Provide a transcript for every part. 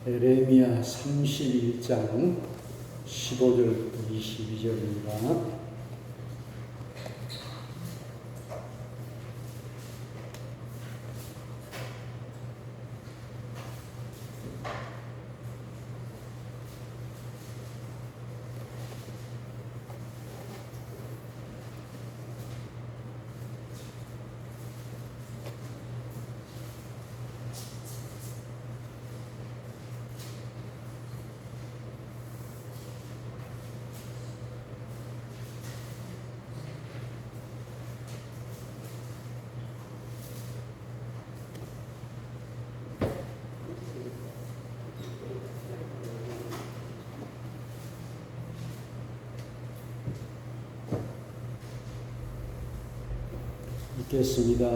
에레미야 31장 15절부터 22절입니다. 읽겠습니다.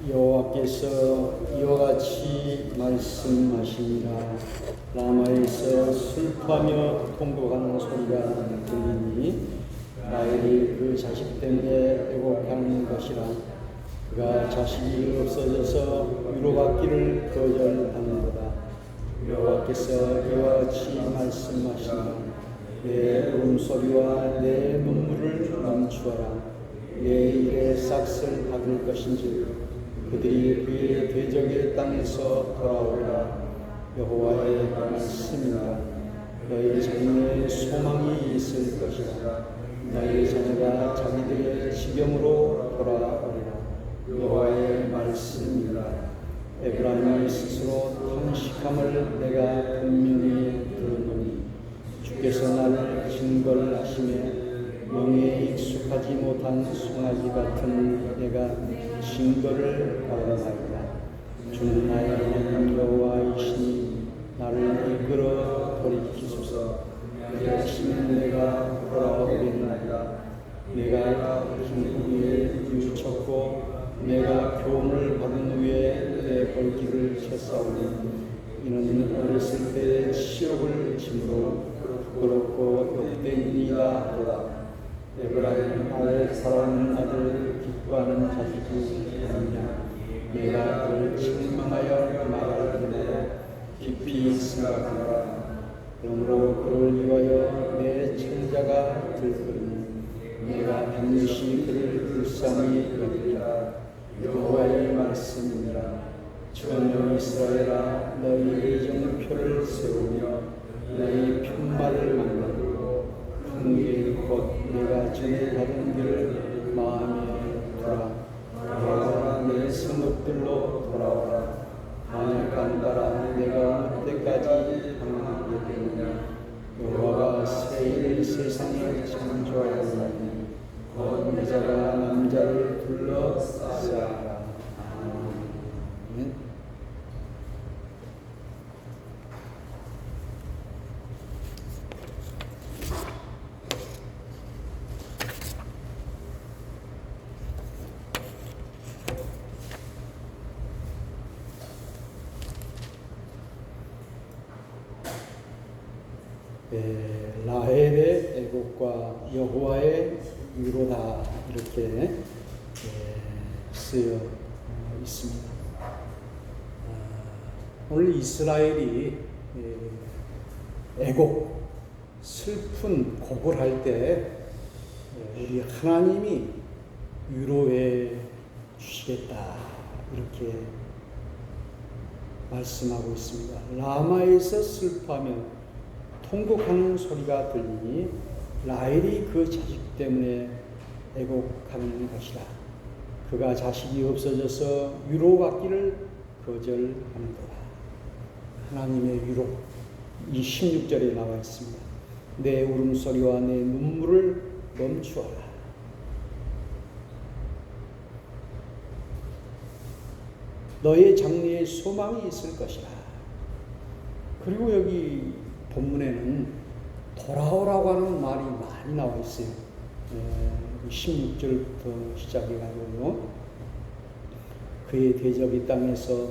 여호와께서 이와 같이 말씀하시니라. 라마에서 슬퍼하며 통곡하는 소리가 들리니 라헬이 그 자식 때문에 애곡하는 것이라. 그가 자식이 없어져서 위로받기를 거절하는도다. 여호와께서 이와 같이 말씀하시니라. 내 울음소리와 내 눈물을 멈추어라. 내 일의 싹을 받을 것인지 그들이 그의 대적의 땅에서 돌아오리라. 여호와의 말씀이라. 너희 자녀의 소망이 있을 것이라. 너희 자녀가 자기들의 지경으로 돌아오리라. 여호와의 말씀이라. 에브라임이 스스로 탄식함을 내가 분명히 들었노니 주께서 나를 징벌하시며 명예에 익숙하지 못한 송아지 같은 내가 징벌을 받았나이다. 주는 나의 여호와이시니 나를 이끌어 돌이키소서. 그리하시면 내가 돌아오겠나이다. 내가 힘있게 뉘우쳤고 내가 교훈을 받은 후에 내 발길을 쳤사오니 이는 어렸을 때의 치욕을 짐으로 부끄럽고 욕되니이다 하도다. 에브라임 나의 사랑하는 아들 기뻐하는 자식이 아니냐. 내가 그를 책망하여 말할 때마다 깊이 생각하노라. 그러므로 그를 위하여 내 천자가 들거리니 내가 반드시 그를 불쌍히 여기리라. 여호와의 말씀이니라. 전혀 이스라엘아, 너희 정표를 세우며 너희 편말을 만들고 풍기 곧 내가 전에 받은 길을 마음에 두라. 돌아와라. 내 성읍들로 돌아와라. 만약 간다라 내가 어느 때까지 방황하게 되느냐. 여호와가 새 일을 세상에 창조하였나니 곧 여자가 남자를 둘러싸라. 아멘. 라헬의 애곡과 여호와의 위로다 이렇게 쓰여 있습니다. 오늘 이스라엘이 애곡, 슬픈 곡을 할 때 우리 하나님이 위로해 주시겠다 이렇게 말씀하고 있습니다. 라마에서 슬퍼하며 통곡하는 소리가 들리니 라헬이 그 자식 때문에 애곡하는 것이라. 그가 자식이 없어져서 위로받기를 거절하는도다. 하나님의 위로, 이 16절에 나와 있습니다. 내 울음소리와 내 눈물을 멈추어라. 너의 장래에 소망이 있을 것이라. 그리고 여기 본문에는 돌아오라고 하는 말이 많이 나와 있어요. 16절부터 시작해가지고 그의 대적의 땅에서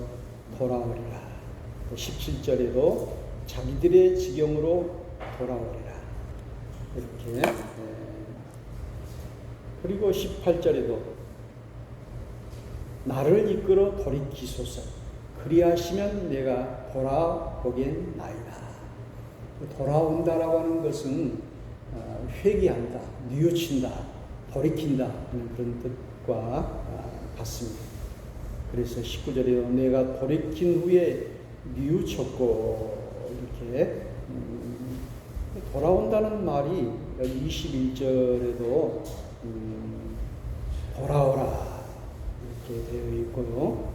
돌아오리라. 17절에도 자기들의 지경으로 돌아오리라. 이렇게. 그리고 18절에도 나를 이끌어 돌이키소서. 그리하시면 내가 돌아오겠나이다. 돌아온다라고 하는 것은 회개한다, 뉘우친다, 돌이킨다 하는 그런 뜻과 같습니다. 그래서 19절에 내가 돌이킨 후에 뉘우쳤고 이렇게 돌아온다는 말이 여기 21절에도 돌아오라 이렇게 되어 있고요.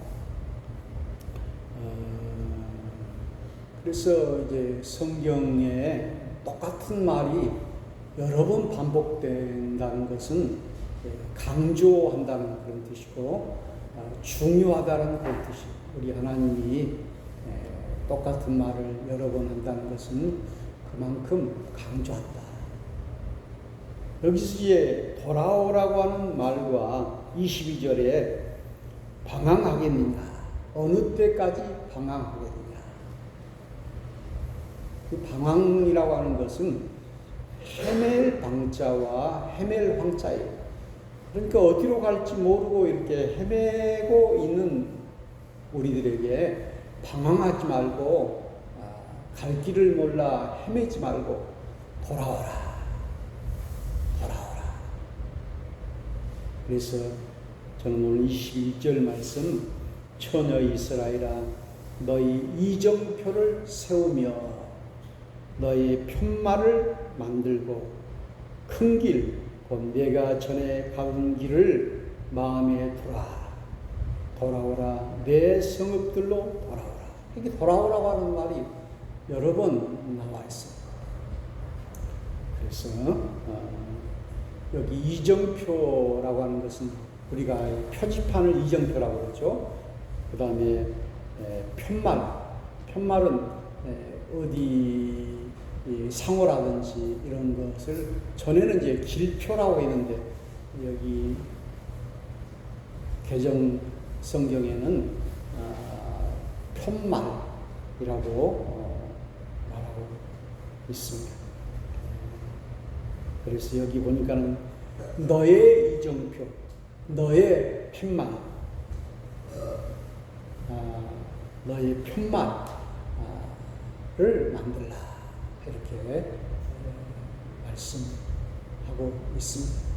그래서 이제 성경에 똑같은 말이 여러 번 반복된다는 것은 강조한다는 그런 뜻이고 중요하다는 그런 뜻이. 우리 하나님이 똑같은 말을 여러 번 한다는 것은 그만큼 강조한다. 여기서 이제 돌아오라고 하는 말과 22절에 방황하겠느냐, 어느 때까지 방황하겠느냐. 그 방황이라고 하는 것은 헤맬 방자와 헤맬 황자예요. 그러니까 어디로 갈지 모르고 이렇게 헤매고 있는 우리들에게 방황하지 말고 갈 길을 몰라 헤매지 말고 돌아오라. 그래서 저는 오늘 21절 말씀 처녀 이스라엘아 너희 이정표를 세우며 너희 편말을 만들고 큰 길 곧 내가 전에 가는 길을 마음에 두라. 돌아오라. 내 성읍들로 돌아오라. 이렇게 돌아오라고 하는 말이 여러 번 나와 있습니다. 그래서 여기 이정표라고 하는 것은 우리가 표지판을 이정표라고 그러죠. 그 다음에 편말은 어디 상호라든지 이런 것을 전에는 이제 길표라고 했는데 여기 개정 성경에는 편말이라고 말하고 있습니다. 그래서 여기 보니까는 너의 이정표, 너의 편말, 너의 편말을 만들라 이렇게 말씀하고 있습니다.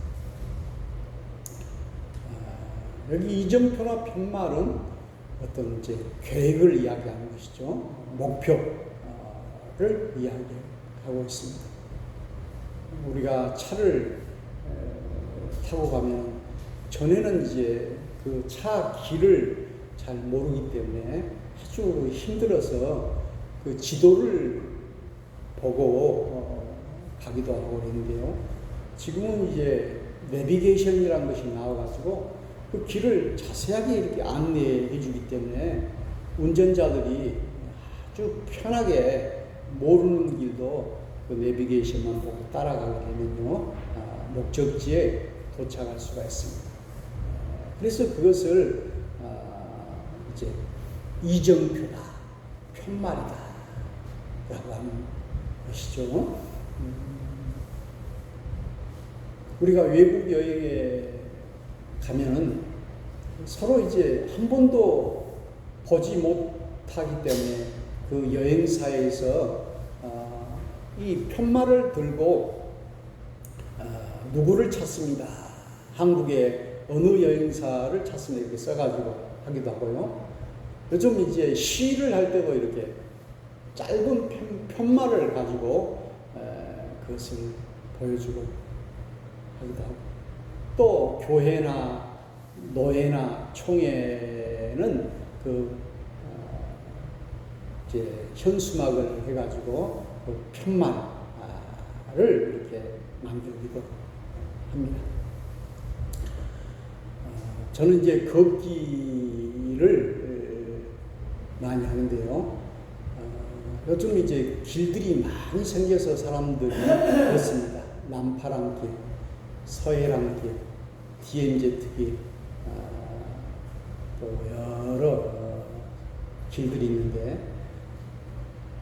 여기 이정표나 편말은 어떤 이제 계획을 이야기하는 것이죠. 목표를 이야기하고 있습니다. 우리가 차를 타고 가면 전에는 이제 그 차 길을 잘 모르기 때문에 아주 힘들어서 그 지도를 보고 가기도 하고 그랬는데요. 지금은 이제 내비게이션이라는 것이 나와가지고 그 길을 자세하게 이렇게 안내해 주기 때문에 운전자들이 아주 편하게 모르는 길도 그 내비게이션만 보고 따라가게 되면요, 목적지에 도착할 수가 있습니다. 그래서 그것을 이제 이정표다, 편말이다 라고 하는 것이죠. 우리가 외국 여행에 가면은 서로 이제 한 번도 보지 못하기 때문에 그 여행사에서 이 편말을 들고 누구를 찾습니다. 한국의 어느 여행사를 찾습니다. 이렇게 써가지고 하기도 하고요. 요즘 이제 시를 할 때도 이렇게 짧은 편말을 가지고 그것을 보여주고 하기도 하고, 또 교회나 노예나 총회는 그 이제 현수막을 해가지고 그 편말을 이렇게 만들기도 합니다. 저는 이제 걷기를 많이 하는데요. 요즘 이제 길들이 많이 생겨서 사람들이 그렇습니다. 남파랑길, 서해랑길, DMZ길, 또 여러 길들이 있는데,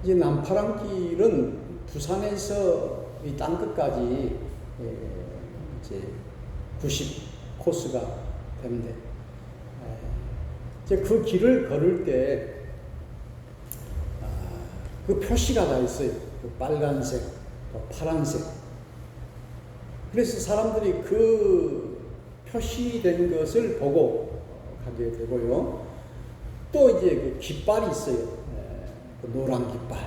이제 남파랑길은 부산에서 이 땅끝까지 이제 90 코스가 되는데, 이제 그 길을 걸을 때 그 표시가 다 있어요. 그 빨간색, 또 파란색. 그래서 사람들이 그 표시된 것을 보고 가게 되고요. 또 이제 그 깃발이 있어요. 그 노란 깃발.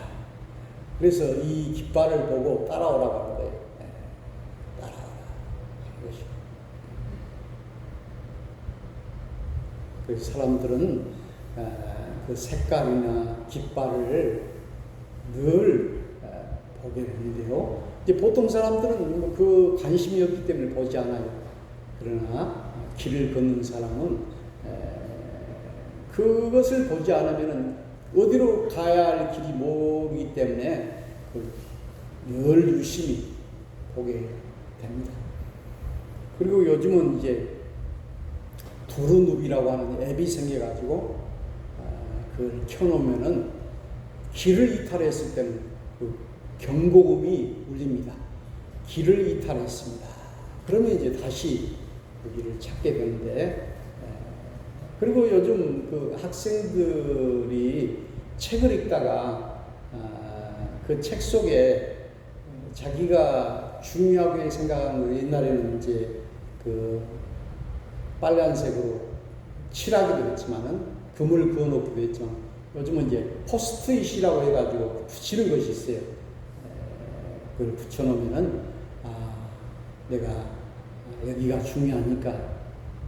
그래서 이 깃발을 보고 따라오라고 하는 거예요. 따라오라 하는 것이. 그래서 사람들은 그 색깔이나 깃발을 늘 보게 되는데요. 이제 보통 사람들은 그 관심이 없기 때문에 보지 않아요. 그러나 길을 걷는 사람은 그것을 보지 않으면 어디로 가야 할 길이 모르기 때문에 늘 유심히 보게 됩니다. 그리고 요즘은 이제 두루눕이라고 하는 앱이 생겨가지고 그걸 켜놓으면은 길을 이탈했을 때는 그 경고음이 울립니다. 길을 이탈했습니다. 그러면 이제 다시 그 길을 찾게 되는데, 그리고 요즘 그 학생들이 책을 읽다가 그 책 속에 자기가 중요하게 생각하는 거, 옛날에는 이제 그 빨간색으로 칠하기도 했지만은 금을 그어놓기도 했지만 요즘은 이제 포스트잇이라고 해가지고 붙이는 것이 있어요. 그걸 붙여놓으면은 내가 여기가 중요하니까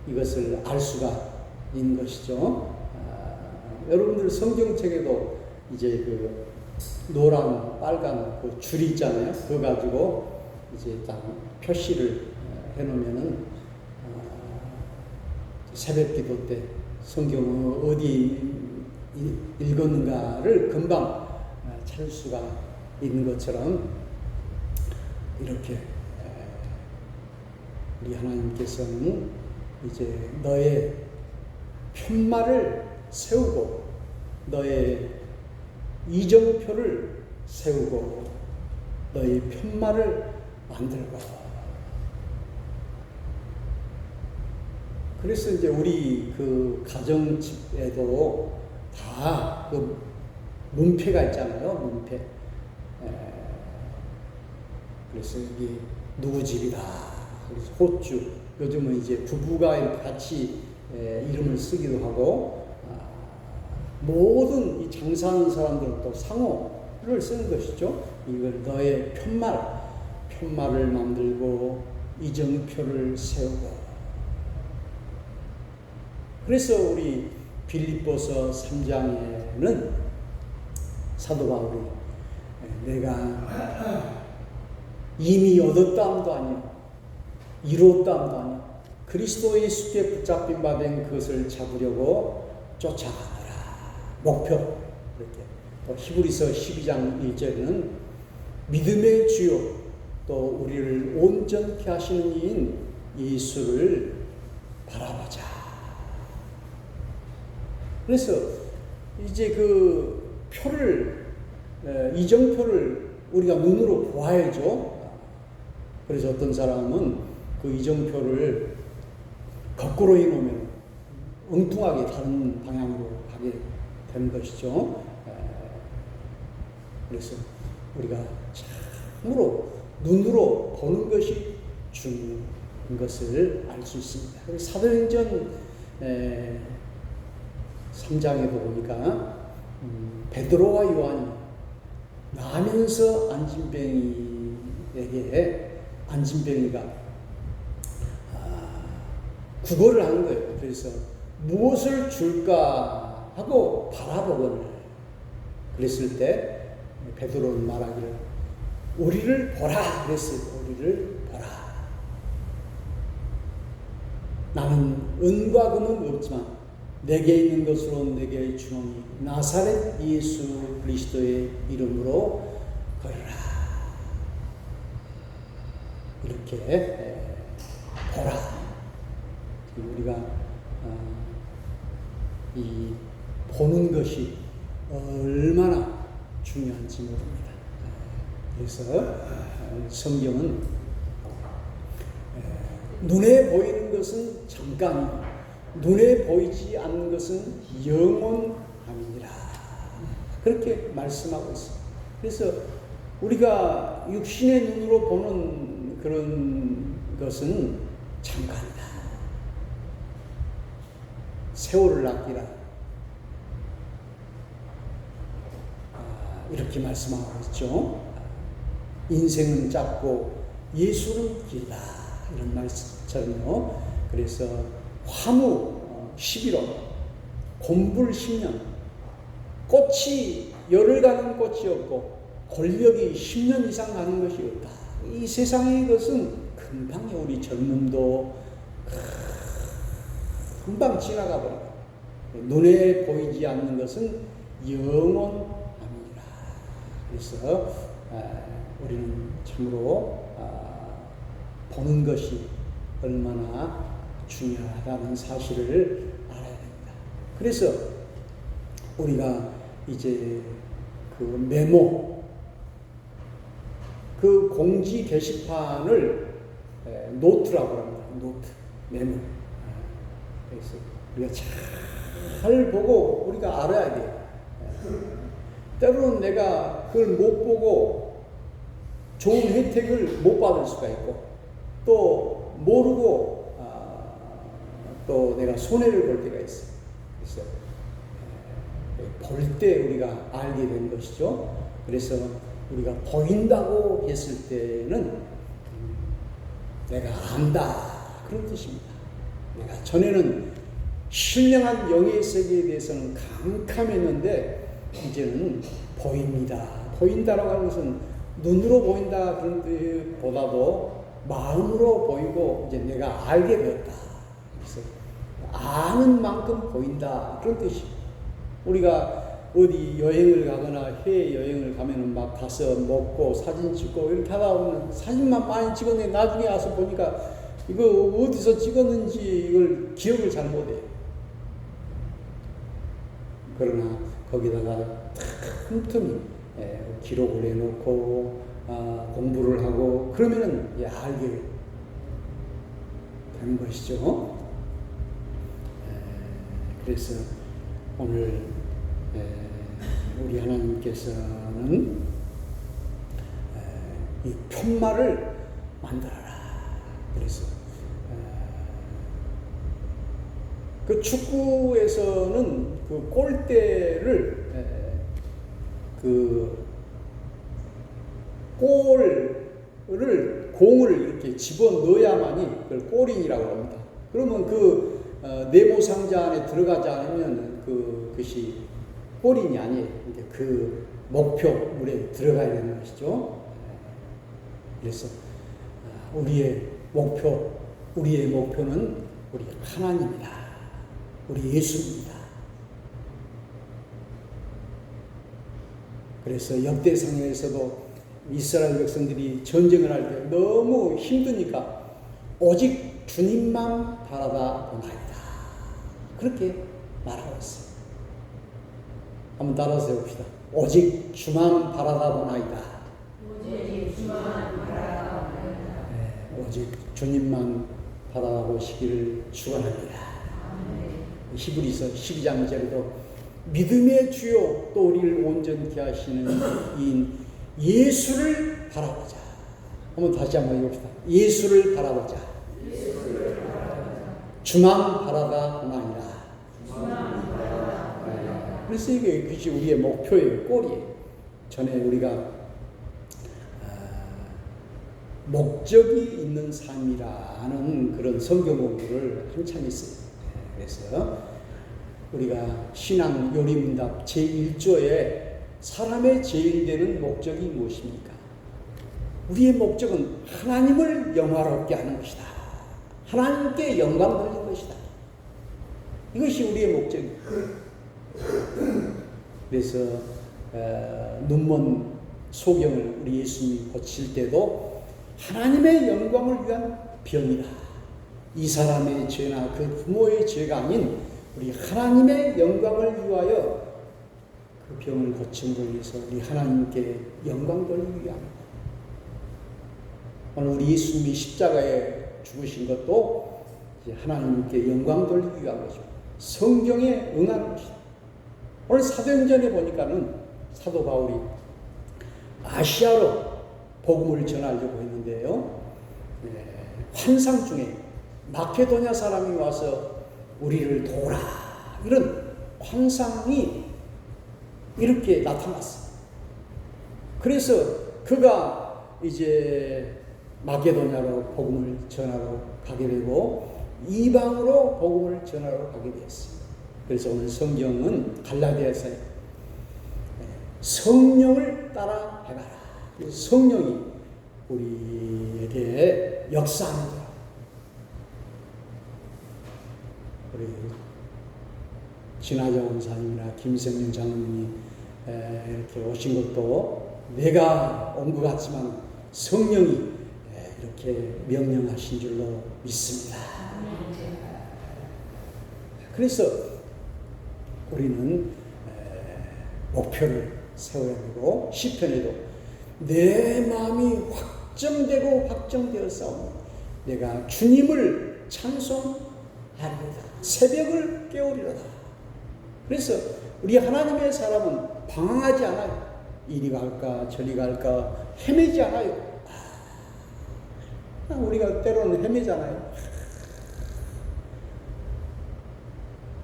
이것을 알 수가 있는 것이죠. 여러분들 성경책에도 이제 그 노란, 빨간 그 줄 있잖아요. 그거 가지고 이제 딱 표시를 해놓으면은 새벽기도 때 성경을 어디 읽었는가를 금방 찾을 수가 있는 것처럼 이렇게 우리 하나님께서는 이제 너의 편말을 세우고 너의 이정표를 세우고 너의 편말을 만들고, 그래서 이제 우리 그 가정집에도 다 그 문패가 있잖아요. 문패. 그래서 여기 누구 집이다. 그래서 호주. 요즘은 이제 부부가 이렇게 같이 이름을 쓰기도 하고, 모든 이 장사하는 사람들은 또 상호를 쓰는 것이죠. 이걸 너의 편말을 만들고 이정표를 세우고. 그래서 우리 빌립보서 3장에는 사도 바울이 내가 이미 얻었다함도 아니요 이뤘다함도 아니요 그리스도 예수께 붙잡힌 바 된 그것을 잡으려고 쫓아가노라. 목표. 이렇게 또 히브리서 12장 1절에는 믿음의 주요 또 우리를 온전케 하시는 이인 예수를 바라보자. 그래서 이제 그 표를, 이정표를 우리가 눈으로 보아야죠. 그래서 어떤 사람은 그 이정표를 거꾸로 해놓으면 엉뚱하게 다른 방향으로 가게 되는 것이죠. 그래서 우리가 참으로 눈으로 보는 것이 중요한 것을 알 수 있습니다. 사도행전 3장에도 보니까 베드로와 요한이 나면서 안진뱅이가 구걸을 하는 거예요. 그래서 무엇을 줄까 하고 바라보거늘 그랬을 때 베드로는 말하기를 우리를 보라 그랬어요. 우리를 보라. 나는 은과 금은 없지만 내게 있는 것으로 내게 주노니 나사렛 예수 그리스도의 이름으로 걸으라. 이렇게 보라. 우리가 이 보는 것이 얼마나 중요한지 모릅니다. 그래서 성경은 눈에 보이는 것은 잠깐이고 눈에 보이지 않는 것은 영원함이니라. 그렇게 말씀하고 있습니다. 그래서 우리가 육신의 눈으로 보는 그런 것은 잠깐이다. 세월을 아끼라. 이렇게 말씀하고 있죠. 인생은 짧고 예수는 길다. 이런 말씀처럼요. 그래서 화무 11월, 곰불 10년, 꽃이 열흘 가는 꽃이 없고 권력이 10년 이상 가는 것이 없다. 이 세상의 것은 금방 우리 젊음도 금방 지나가 버리고 눈에 보이지 않는 것은 영원함이라. 그래서 우리는 참으로 보는 것이 얼마나 중요하다는 사실을 알아야 됩니다. 그래서 우리가 이제 그 메모, 그 공지 게시판을 노트라고 합니다. 노트, 메모. 그래서 우리가 잘 보고 우리가 알아야 돼요. 때로는 내가 그걸 못 보고 좋은 혜택을 못 받을 수가 있고, 또 모르고 또 내가 손해를 볼 때가 있어요. 그래서 볼 때 우리가 알게 된 것이죠. 그래서 우리가 보인다고 했을 때는 내가 안다, 그런 뜻입니다. 내가 전에는 신령한 영의 세계에 대해서는 캄캄했는데 이제는 보입니다. 보인다라고 하는 것은 눈으로 보인다 그런 뜻보다도 마음으로 보이고 이제 내가 알게 되었다. 그래서 아는 만큼 보인다, 그런 뜻입니다. 우리가 어디 여행을 가거나 해외 여행을 가면은 막 가서 먹고 사진 찍고 이렇게 하다 보면 사진만 많이 찍었는데 나중에 와서 보니까 이거 어디서 찍었는지 이걸 기억을 잘 못해요. 그러나 거기다가 틈틈이 기록을 해놓고 공부를 하고 그러면은 알게 되는 것이죠. 그래서 오늘 우리 하나님께서는 이 편말을 만들어라. 그래서 그 축구에서는 그 골대를 그 공을 이렇게 집어 넣어야만이 그걸 골인이라고 합니다. 그러면 그 네모 상자 안에 들어가지 않으면 그것이 골인이 아니에요. 그 목표물에 들어가야 되는 것이죠. 그래서 우리의 목표는 우리 하나님이다. 우리 예수입니다. 그래서 역대상에서도 이스라엘 백성들이 전쟁을 할 때 너무 힘드니까 오직 주님만 바라다 보나이다. 그렇게 말하고 있어요. 한번 따라서 해봅시다. 오직 주만 바라다 보나이다. 오직 주만 바라다 보나이다. 오직 주님만 바라보시기를 축원합니다. 히브리서 12장 2절에도 믿음의 주요 또 우리를 온전케 하시는 이인 예수를 바라보자. 한번 다시 한번 해봅시다. 예수를 바라보자. 주만 바라다 보나이다. 그래서 이것이 우리의 목표예요. 골이에요. 전에 우리가 목적이 있는 삶이라는 그런 성경 공부를 한참 했어요. 그래서 우리가 신앙 요리문답 제1조에 사람의 제일 되는 목적이 무엇입니까? 우리의 목적은 하나님을 영화롭게 하는 것이다. 하나님께 영광 돌리는 것이다. 이것이 우리의 목적입니다. 그래서 눈먼 소경을 우리 예수님이 고칠 때도 하나님의 영광을 위한 병이다. 이 사람의 죄나 그 부모의 죄가 아닌 우리 하나님의 영광을 위하여 그 병을 고침으로 위해서 우리 하나님께 영광 돌리기 위함이다. 오늘 우리 예수님이 십자가에 죽으신 것도 하나님께 영광 돌리기 위한 것이고 성경에 응하는 것이다. 오늘 사도행전에 보니까는 사도 바울이 아시아로 복음을 전하려고 했는데요. 환상 중에 마케도냐 사람이 와서 우리를 도우라, 이런 환상이 이렇게 나타났어요. 그래서 그가 이제 마케도냐로 복음을 전하러 가게 되고 이방으로 복음을 전하러 가게 되었습니다. 그래서 오늘 성경은 갈라디아서에 성령을 따라 해가라. 성령이 우리에게 역사하는 거야. 우리 진화자 원사님이나 김성령 장로님이 이렇게 오신 것도 내가 온 것 같지만 성령이 이렇게 명령하신 줄로 믿습니다. 그래서 우리는 목표를 세워야 되고, 시편에도 내 마음이 확정되고 확정되어 싸우니 내가 주님을 찬송하리로다. 새벽을 깨우리로다. 그래서 우리 하나님의 사람은 방황하지 않아요. 이리 갈까 저리 갈까 헤매지 않아요. 우리가 때로는 헤매잖아요.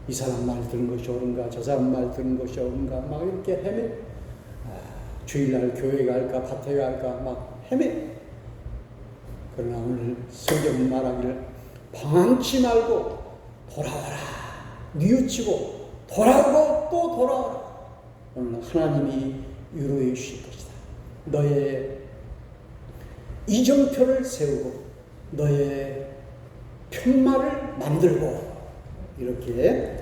이 사람 말 들은 것이 옳은가, 저 사람 말 들은 것이 옳은가, 막 이렇게 헤매. 주일날 교회 갈까, 밭에 갈까, 막 헤매. 그러나 오늘 성경은 말하기를 방황치 말고 돌아와라. 뉘우치고 돌아오고 또 돌아와라. 오늘 하나님이 위로해 주실 것이다. 너의 이정표를 세우고 너의 편말을 만들고 이렇게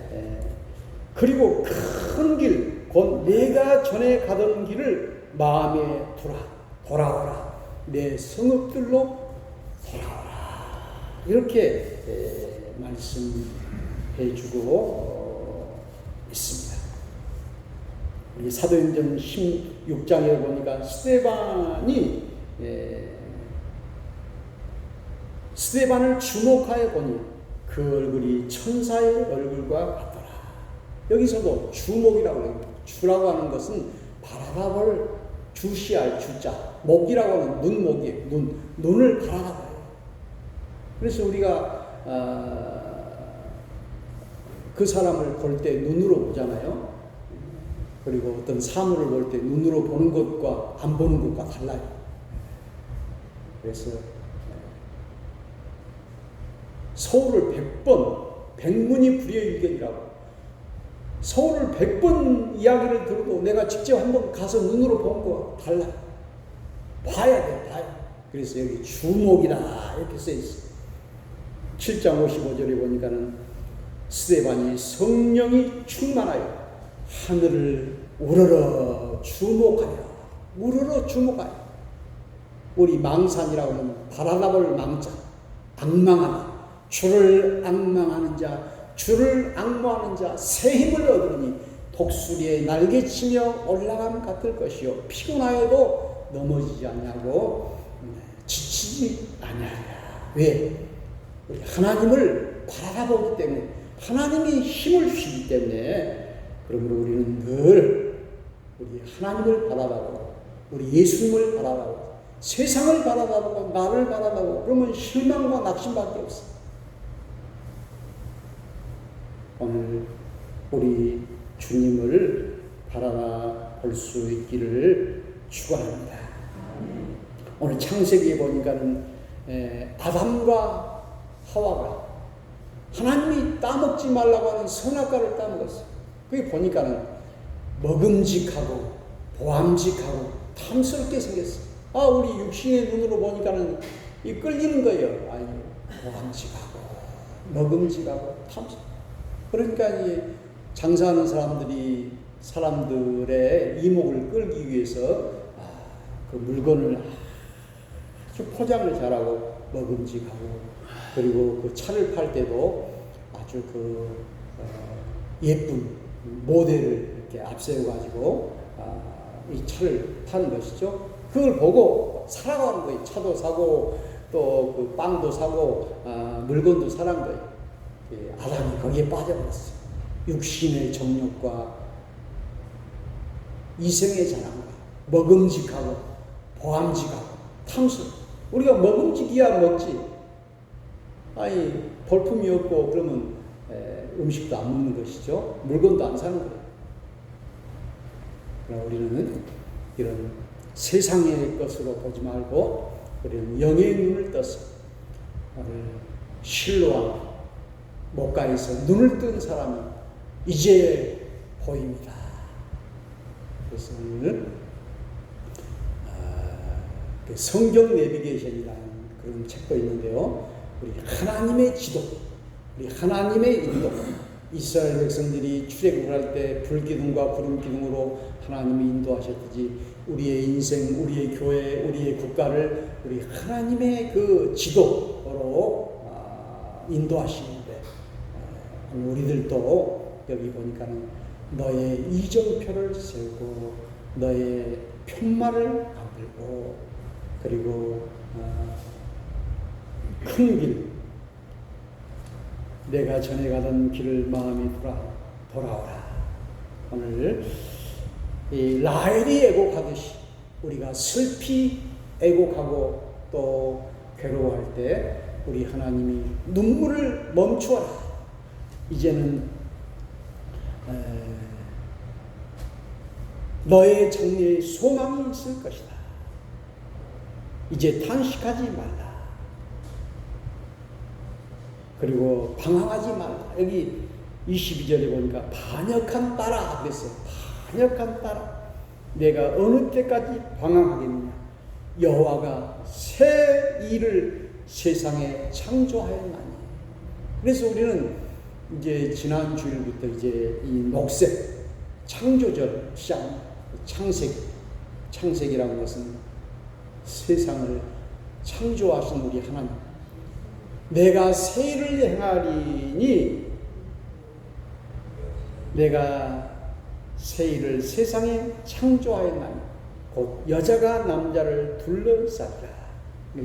그리고 큰 길, 곧 내가 전에 가던 길을 마음에 돌아오라. 내 성읍들로 돌아오라. 이렇게 말씀해 주고 있습니다. 우리 사도행전 16장에 보니까 스데반을 주목하여 보니 그 얼굴이 천사의 얼굴과 같더라. 여기서도 주목이라고 해요. 주라고 하는 것은 바라볼, 주시할 주자. 목이라고 하는 눈목이에요. 눈을 바라봐요. 그래서 우리가 그 사람을 볼 때 눈으로 보잖아요. 그리고 어떤 사물을 볼 때 눈으로 보는 것과 안 보는 것과 달라요. 그래서 서울을 100번, 백문이 불여일견이라고. 서울을 100번 이야기를 들어도 내가 직접 한번 가서 눈으로 본 거와 달라요. 봐야 돼, 봐야. 그래서 여기 주목이다 이렇게 써 있어요. 7장 55절에 보니까는 스데반이 성령이 충만하여 하늘을 우러러 주목하여, 우러러 주목하여. 우리 망산이라고 하면 바라다볼 망자, 악망하다. 주를 악망하는 자, 주를 악모하는 자, 새 힘을 얻으니 독수리의 날개치며 올라감 같을 것이요 피곤하여도 넘어지지 않냐고 지치지 않냐냐. 왜? 우리 하나님을 바라보기 때문에, 하나님이 힘을 주시기 때문에. 그러므로 우리는 늘 우리 하나님을 바라보고 우리 예수님을 바라보고 세상을 바라보고 나를 바라보고 그러면 실망과 낙심밖에 없어. 오늘 우리 주님을 바라봐 볼 수 있기를 축원합니다. 오늘 창세기에 보니까는 아담과 하와가 하나님이 따먹지 말라고 하는 선악과를 따먹었어요. 그게 보니까는 먹음직하고 보암직하고 탐스럽게 생겼어요. 우리 육신의 눈으로 보니까는 이 끌리는 거예요. 보암직하고 먹음직하고 탐스럽고. 그러니까 이 장사하는 사람들의 이목을 끌기 위해서 그 물건을 아주 포장을 잘하고 먹음직하고, 그리고 그 차를 팔 때도 아주 예쁜 모델을 이렇게 앞세워가지고 이 차를 타는 것이죠. 그걸 보고 사라고 하는 거예요. 차도 사고 또 그 빵도 사고 물건도 사는 거예요. 아담이 거기에 빠져버렸어요. 육신의 정욕과 이생의 자랑과 먹음직하고 호암지각, 탕수. 우리가 먹음직이야 먹지. 아니 볼품이 없고 그러면 음식도 안 먹는 것이죠. 물건도 안 사는 거예요. 그러나 우리는 이런 세상의 것으로 보지 말고 우리는 영의 눈을 떠서 오늘 실로암 목가에서 눈을 뜬 사람이 이제 보입니다. 그래서 오늘 성경 내비게이션이라는 그런 책도 있는데요. 우리 하나님의 지도, 우리 하나님의 인도. 이스라엘 백성들이 출애굽을 할 때 불기둥과 구름기둥으로 하나님이 인도하셨듯이 우리의 인생, 우리의 교회, 우리의 국가를 우리 하나님의 그 지도로 인도하시는데 우리들도 여기 보니까는 너의 이정표를 세우고 너의 편말을 만들고 그리고 큰 길, 내가 전에 가던 길을 마음이 돌아오라. 오늘 이 라헬이 애곡하듯이 우리가 슬피 애곡하고 또 괴로워할 때 우리 하나님이 눈물을 멈추어라. 이제는 너의 장래에 소망이 있을 것이다. 이제 탄식하지 말라. 그리고 방황하지 말라. 여기 22절에 보니까 반역한 딸아 그랬어요. 반역한 딸아, 내가 어느 때까지 방황하겠느냐. 여호와가 새 일을 세상에 창조하였나니. 그래서 우리는 이제 지난 주일부터 이제 이 녹색 창조절 시작, 창세기라는 것은 세상을 창조하신 우리 하나님. 내가 새 일을 행하리니 내가 새 일을 세상에 창조하였나니 곧 여자가 남자를 둘러싸리라.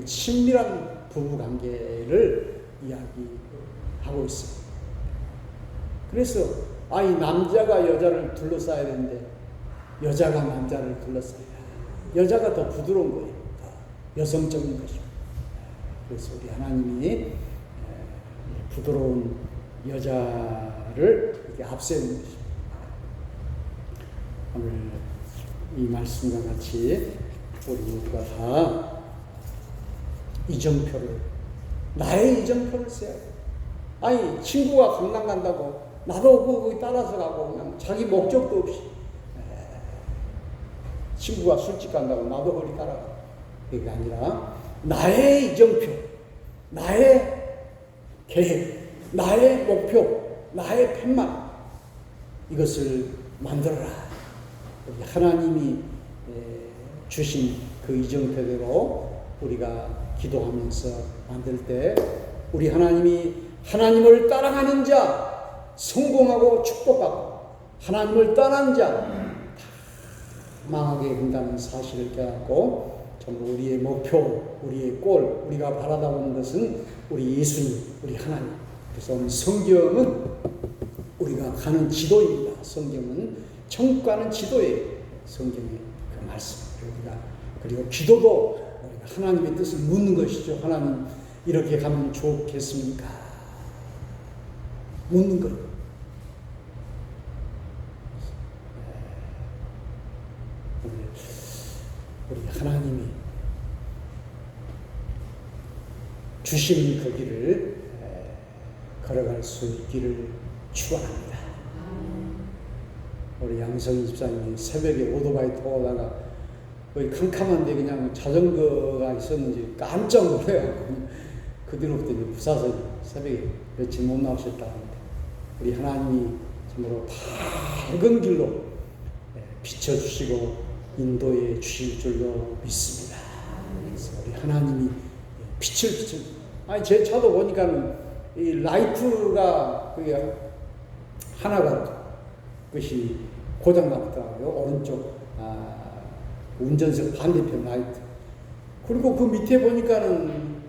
친밀한 부부관계를 이야기하고 있습니다. 그래서 이 남자가 여자를 둘러싸야 되는데 여자가 남자를 둘러싸야. 여자가 더 부드러운 거예요. 더 여성적인 것이고. 그래서 우리 하나님이 부드러운 여자를 이렇게 앞세우는 것입니다. 오늘 이 말씀과 같이 우리 모두가 다 이정표를, 나의 이정표를 세워야 돼. 아니 친구가 강남 간다고 나도 거기 따라서 가고 그냥 자기 목적도 없이 친구가 술집 간다고 나도 거기 따라가고 그게 아니라 나의 이정표, 나의 계획, 나의 목표, 나의 팻말 이것을 만들어라. 하나님이 주신 그 이정표대로 우리가 기도하면서 만들 때 우리 하나님이 하나님을 따라가는 자 성공하고 축복하고 하나님을 떠난 자 망하게 된다는 사실을 깨닫고 전부 우리의 목표, 우리의 골, 우리가 바라다 보는 것은 우리 예수님, 우리 하나님. 그래서 오늘 성경은 우리가 가는 지도입니다. 성경은 천국 가는 지도예요. 성경의 그 말씀. 그리고 기도도 우리가 하나님의 뜻을 묻는 것이죠. 하나님 이렇게 가면 좋겠습니까? 묻는 것. 우리 하나님이 주시는 그 길을 걸어갈 수 있기를 축원합니다. 우리 양성희 집사님이 새벽에 오토바이 타고 오다가 거의 캄캄한데 그냥 자전거가 있었는지 깜짝 놀래갖고 그 뒤로부터 이제 부사서 새벽에 며칠 못 나오셨다 하는데 우리 하나님이 정말로 밝은 길로 비춰주시고 인도해 주실 줄로 믿습니다. 그래서 우리 하나님이 빛을 아니 제 차도 보니까는 이 라이트가 그게 하나가 그것이 고장 났더라고요. 오른쪽 운전석 반대편 라이트. 그리고 그 밑에 보니까는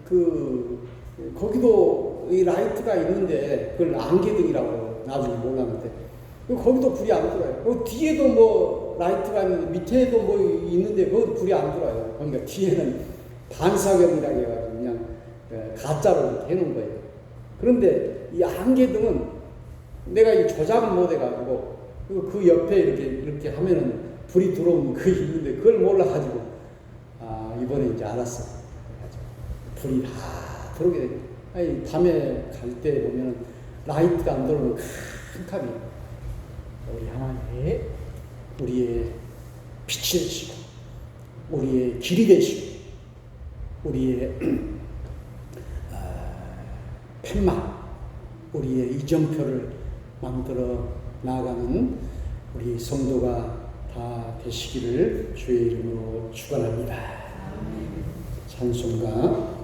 거기도 이 라이트가 있는데 그걸 안개등이라고 나중에 몰랐는데 거기도 불이 안 들어요. 그 뒤에도 뭐 라이트가 있는데 밑에도 뭐 있는데 그건 불이 안 들어요. 그러니까 뒤에는 반사경이라고 해가지고 그냥 가짜로 이렇게 해놓은 거예요. 그런데 이 안개등은 내가 이 조작을 못 해가지고 그 옆에 이렇게 하면은 불이 들어오는 그 있는데 그걸 몰라가지고 이번에 이제 알았어. 불이 다 들어오게 돼. 아니 밤에 갈 때 보면은 라이트가 안 들어오는 큰 탑이 우리 하나님의 우리의 빛이 되시고 우리의 길이 되시고 우리의 팻말 우리의 이정표를 만들어 나아가는 우리 성도가 다 되시기를 주의 이름으로 축원합니다. 찬송가